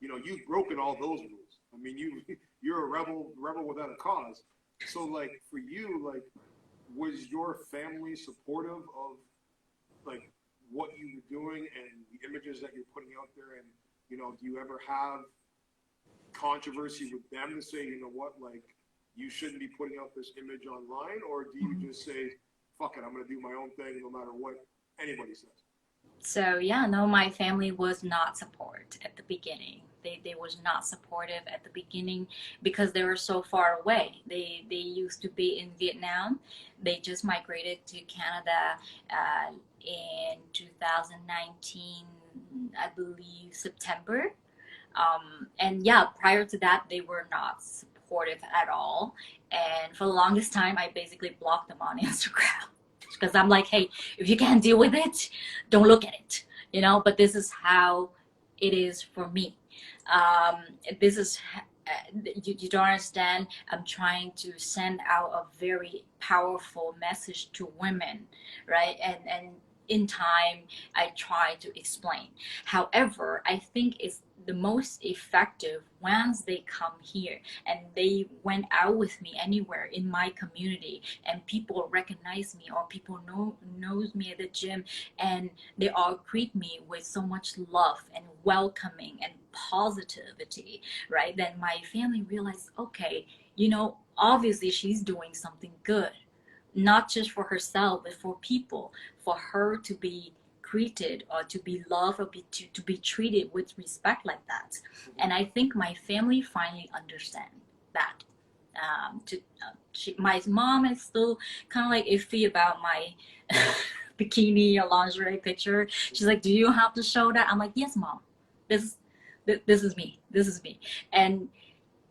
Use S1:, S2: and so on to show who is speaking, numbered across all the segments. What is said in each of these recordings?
S1: you know, you've broken all those rules. I mean, you're a rebel without a cause. So like for you, like was your family supportive of like what you were doing and the images that you're putting out there? And you know, do you ever have controversy with them to say, you know what, like you shouldn't be putting out this image online, or do you just say, fuck it, I'm gonna do my own thing no matter what anybody says?
S2: So yeah, no, my family was not support at the beginning. They was not supportive at the beginning because they were so far away. They used to be in Vietnam. They just migrated to Canada in 2019, I believe September. And yeah, prior to that, they were not supportive at all. And for the longest time, I basically blocked them on Instagram because I'm like, hey, if you can't deal with it, don't look at it, you know. But this is how it is for me. Um, this is you don't understand. I'm trying to send out a very powerful message to women, right? And in time, I try to explain. However, I think it's the most effective once they come here and they went out with me anywhere in my community and people recognize me or people knows me at the gym and they all greet me with so much love and welcoming and positivity, right? Then my family realized, okay, you know, obviously she's doing something good, not just for herself but for people, for her to be greeted or to be loved or to be treated with respect like that. And I think my family finally understand that. My mom is still kind of like iffy about my bikini or lingerie picture. She's like, "Do you have to show that?" I'm like, "Yes, mom. This, this is me. This is me." And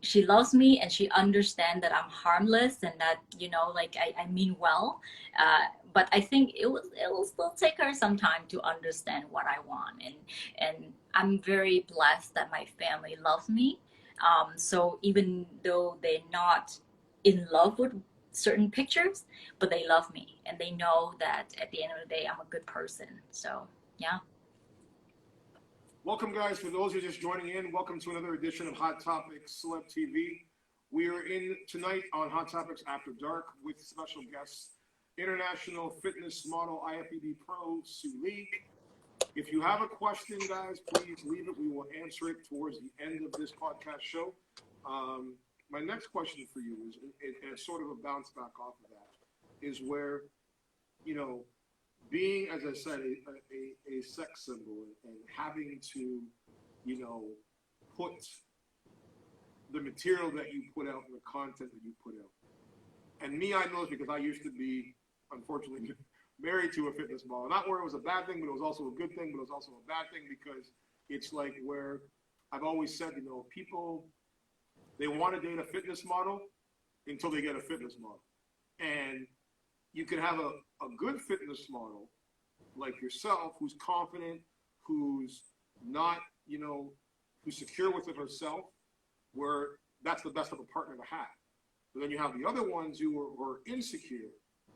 S2: she loves me and she understands that I'm harmless and that, you know, like I mean well. But I think it will still take her some time to understand what I want. And I'm very blessed that my family loves me. So even though they're not in love with certain pictures, but they love me and they know that at the end of the day I'm a good person. So yeah.
S1: Welcome, guys. For those who are just joining in, welcome to another edition of Hot Topics Celeb TV. We are in tonight on Hot Topics After Dark with special guests, international fitness model Ifbb Pro Sue Lee. If you have a question, guys, please leave it. We will answer it towards the end of this podcast show. My next question for you is, and it's sort of a bounce back off of that, is where, you know, being, as I said, a sex symbol and having to, you know, put the material that you put out and the content that you put out. And me, I know this because I used to be, unfortunately, married to a fitness model. Not where it was a bad thing, but it was also a good thing, but it was also a bad thing because it's like where I've always said, you know, people, they want to date a fitness model until they get a fitness model. And you can have a good fitness model like yourself who's confident, who's not, you know, who's secure with it herself, where that's the best of a partner to have. But then you have the other ones who are insecure.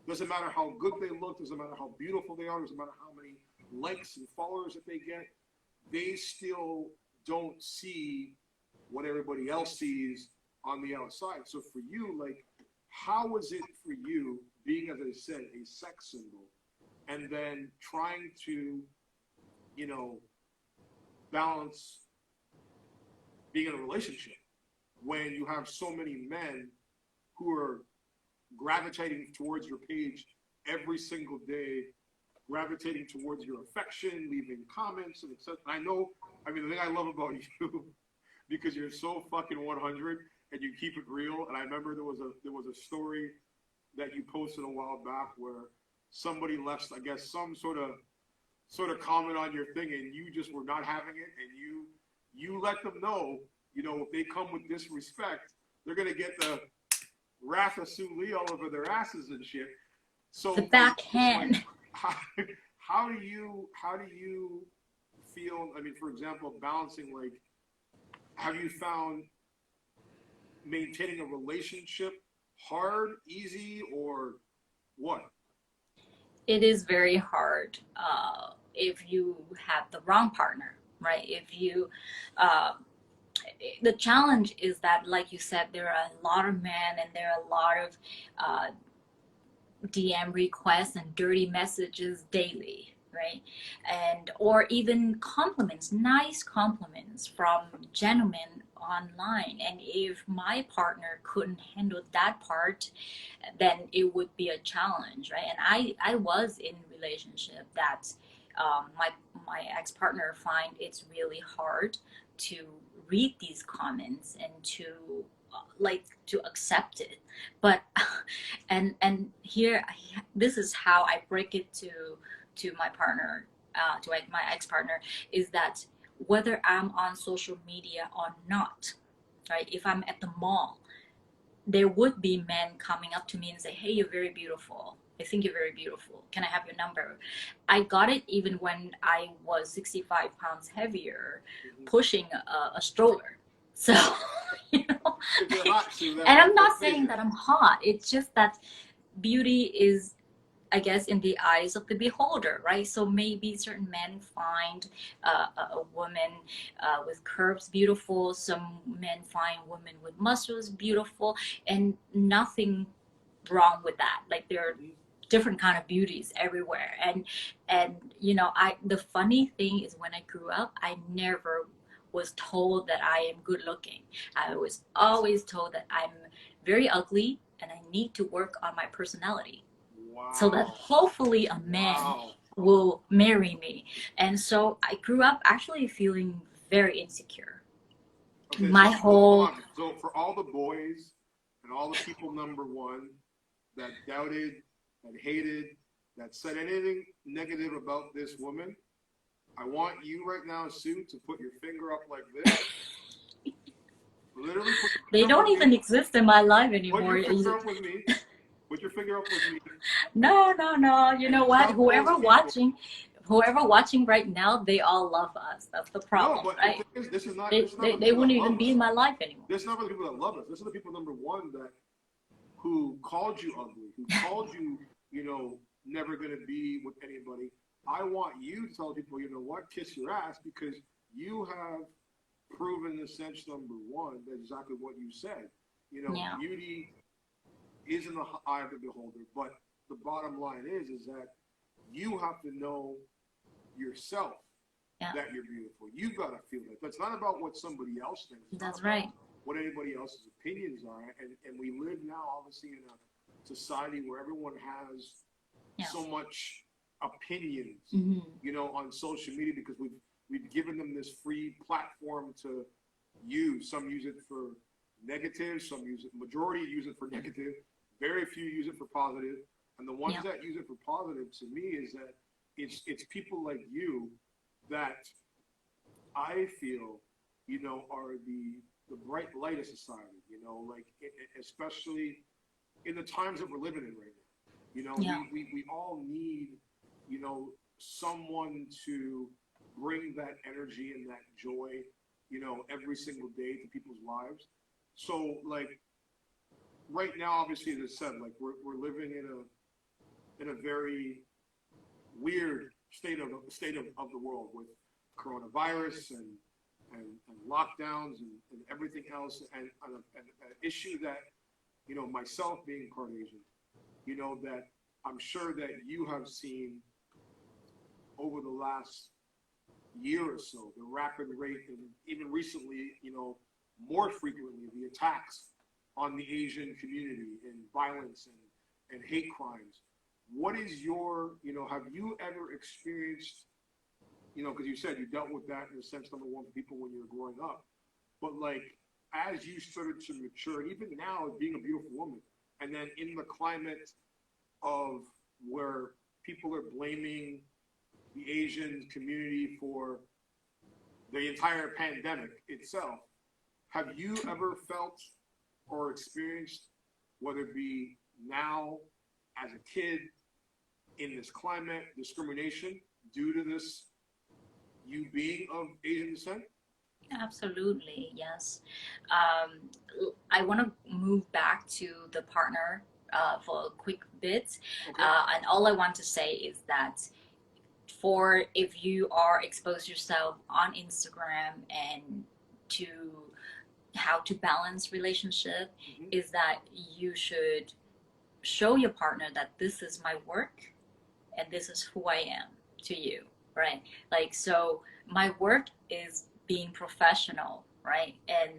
S1: Doesn't matter how good they look, doesn't matter how beautiful they are, doesn't matter how many likes and followers that they get, they still don't see what everybody else sees on the outside. So for you, like, how was it for you being, as I said, a sex symbol, and then trying to, you know, balance being in a relationship when you have so many men who are gravitating towards your page every single day, gravitating towards your affection, leaving comments and etc. I know, I mean, the thing I love about you, because you're so fucking 100 and you keep it real. And I remember there was a story that you posted a while back where somebody left, I guess, some sort of comment on your thing, and you just were not having it, and you let them know, you know, if they come with disrespect, they're gonna get the wrath of Sue Lee all over their asses and shit.
S2: The
S1: So it's like,
S2: backhand.
S1: how do you feel? I mean, for example, balancing, like, have you found maintaining a relationship hard, easy, or what?
S2: It is very hard if you have the wrong partner, right? If you, uh, the challenge is that, like you said, there are a lot of men and there are a lot of DM requests and dirty messages daily, right? And or even compliments, nice compliments from gentlemen online. And if my partner couldn't handle that part, then it would be a challenge, right? And I was in a relationship that my ex-partner find it's really hard to read these comments and to like to accept it. But and here, this is how I break it to my partner, to my ex-partner, is that whether I'm on social media or not, right? If I'm at the mall, there would be men coming up to me and say, "Hey, you're very beautiful. I think you're very beautiful. Can I have your number?" I got it even when I was 65 pounds heavier, pushing a stroller. So, you know,
S1: If you're hot, Sue,
S2: and I'm not
S1: that's
S2: saying
S1: major.
S2: that I'm hot. It's just that beauty is, I guess, in the eyes of the beholder, right? So maybe certain men find a woman with curves beautiful. Some men find women with muscles beautiful, and nothing wrong with that. Like there are different kind of beauties everywhere. And you know, I the funny thing is when I grew up, I never was told that I am good looking. I was always told that I'm very ugly and I need to work on my personality so that
S1: Wow.
S2: hopefully a man
S1: Wow.
S2: will marry me. And so I grew up actually feeling very insecure.
S1: Okay,
S2: My
S1: so hold
S2: whole
S1: on. So for all the boys and all the people number one that doubted, that hated, that said anything negative about this woman, I want you right now, Sue, to put your finger up like this. Literally put
S2: they
S1: your finger up
S2: don't
S1: with
S2: even
S1: me.
S2: exist in my life
S1: Put
S2: anymore.
S1: your finger up with me. Put your finger up with me.
S2: No, no, no. You know
S1: And
S2: what?
S1: tell those people.
S2: Whoever watching right now, they all love us. That's the
S1: No,
S2: problem,
S1: but the
S2: right?
S1: thing is, this is not.
S2: They,
S1: This is not
S2: they,
S1: for the
S2: they
S1: people that
S2: wouldn't even
S1: love
S2: be
S1: us.
S2: in my life anymore.
S1: This is not for the people that love us. This is the people number one that who called you ugly, who called you, never gonna be with anybody. I want you to tell people, you know what, kiss your ass, because you have proven essence number one, that exactly what you said.
S2: Yeah,
S1: Beauty is in the eye of the beholder, but the bottom line is that you have to know yourself
S2: yeah,
S1: that you're beautiful. You've got to feel that. That's not about what somebody else thinks. It's not
S2: that's
S1: about
S2: right.
S1: what anybody else's opinions are. And we live now, obviously, in a society where everyone has
S2: Yeah.
S1: so much opinions,
S2: Hmm.
S1: on social media, because we've given them this free platform to use. Some use it for negative, some use it, majority use it for negative, very few use it for positive. And the ones
S2: Yeah,
S1: that use it for positive, to me, is that it's people like you that I feel, are the bright light of society. Like especially in the times that we're living in right now.
S2: yeah,
S1: We all need, someone to bring that energy and that joy, every single day to people's lives. So like right now, obviously, as I said, like we're living in a very weird state of the world with coronavirus and lockdowns and everything else, and an issue that, myself being part Asian, that I'm sure that you have seen over the last year or so, the rapid rate, and even recently, more frequently, the attacks on the Asian community and violence and hate crimes. What is your, have you ever experienced, because you said you dealt with that in a sense, number one, people when you were growing up, but like as you started to mature, and even now being a beautiful woman, and then in the climate of where people are blaming the Asian community for the entire pandemic itself, have you ever felt or experienced, whether it be now as a kid in this climate, discrimination due to this, you being of Asian descent?
S2: absolutely, yes. I want to move back to the partner for a quick bit.
S1: Okay.
S2: And all I want to say is that if you are expose yourself on Instagram and to how to balance relationship
S1: Mhm.
S2: is that you should show your partner that this is my work and this is who I am to you, right? Like, so my work is being professional, right? And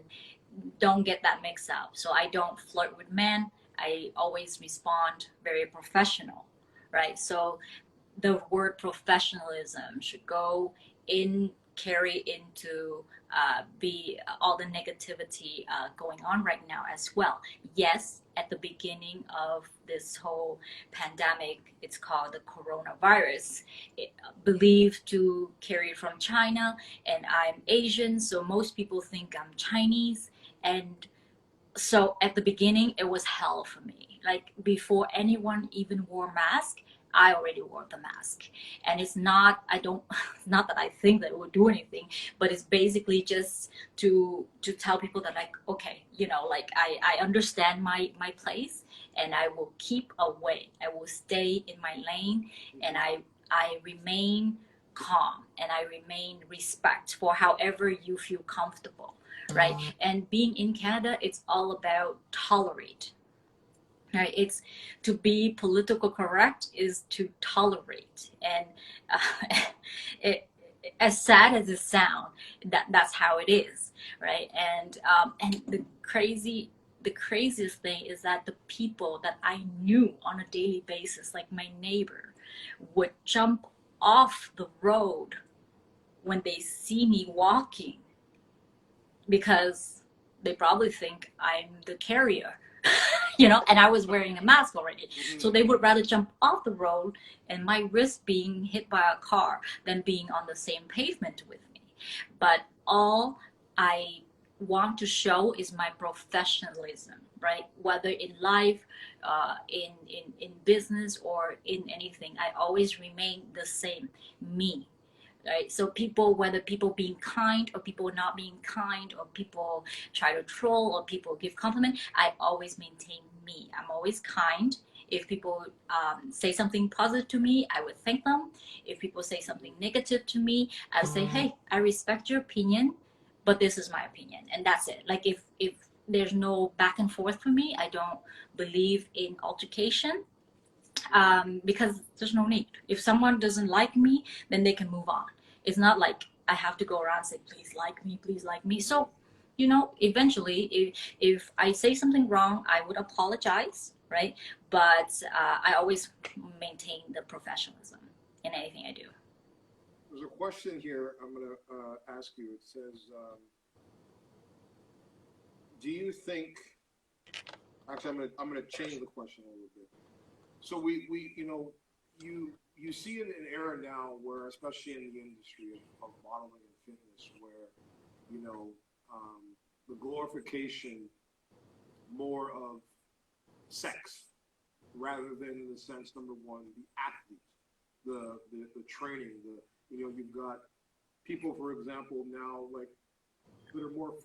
S2: don't get that mixed up. So I don't flirt with men. I always respond very professional, right? So the word professionalism should go in, carry into be all the negativity going on right now as well. Yes, at the beginning of this whole pandemic, it's called the coronavirus, it, believed to carry from China, and I'm Asian, so most people think I'm Chinese. And so at the beginning it was hell for me. Like, before anyone even wore mask, I already wore the mask. And it's not, I don't, not that I think that it would do anything, but it's basically just to tell people that, like, okay, you know, like, I understand my place, and I will keep away, I will stay in my lane, and I remain calm, and I remain respect for however you feel comfortable, right? And being in Canada, it's all about tolerate, right? It's to be political correct is to tolerate, and it, as sad as it sounds, that's how it is, right? And the craziest thing is that the people that I knew on a daily basis, like my neighbor, would jump off the road when they see me walking, because they probably think I'm the carrier, you know, and I was wearing a mask already.
S1: Mhm.
S2: So they would rather jump off the road and my wrist being hit by a car than being on the same pavement with me. But all I want to show is my professionalism, right? Whether in life, in business, or in anything, I always remain the same, me, right? So people, whether people being kind or people not being kind, or people try to troll or people give compliment, I always maintain me. I'm always kind. If people say something positive to me, I would thank them. If people say something negative to me, I would say, hey, I respect your opinion, but this is my opinion, and that's it. Like, if there's no back and forth for me, I don't believe in altercation, because there's no need. If someone doesn't like me, then they can move on. It's not like I have to go around and say, please like me, please like me. So, you know, eventually, if I say something wrong, I would apologize, right? But I always maintain the professionalism in anything I do.
S1: There's a question here I'm going to ask you. It says, do you think? Actually, I'm going to change the question a little bit. So we you know, you see in an era now where, especially in the industry of modeling and fitness, where you know, the glorification more of sex rather than, in the sense, number one, the athlete, the training, the, you know, you've got people, for example, now, like, that are more